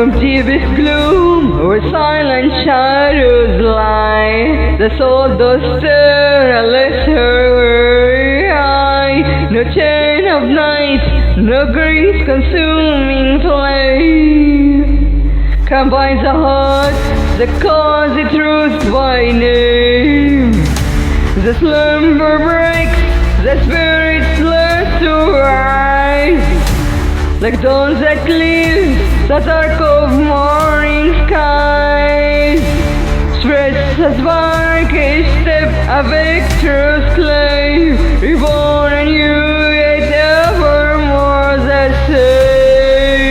From deepest gloom, where silent shadows lie, the soul does stir a lesser eye. No chain of night, no grief-consuming flame combines a heart that calls its truth by name. The slumber breaks, the spirit learns to rise, like dawns that leaves the dark of morning skies. Spreads a spark, a step, a victor's claim, reborn anew, yet evermore the same.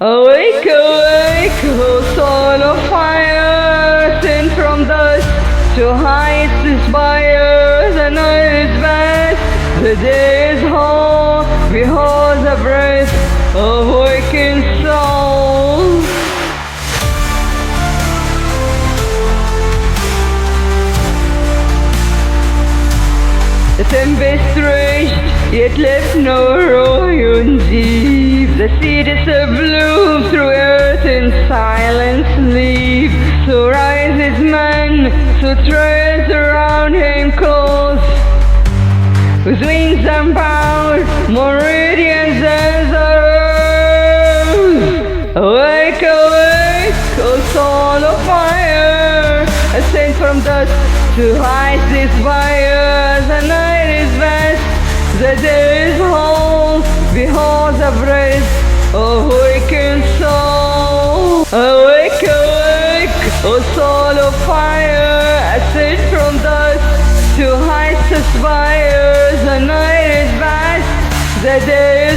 Awake, awake, O soul of fire, sent from dust to heights inspire. The night is vast, the day is whole, behold the breath of waking soul. The tempest raged, yet left no ruin deep. The seed is abloom through earth and silence leave. So rises man, so treads around him close, with wings unbound, more radiant than the rose. Awake, awake, O soul of fire, ascend from dust to heights inspire. The night is vast, the day is whole, behold the breath of waking soul. Awake, awake, O soul of fire, ascend from dust to heights aspire. The night is vast, the day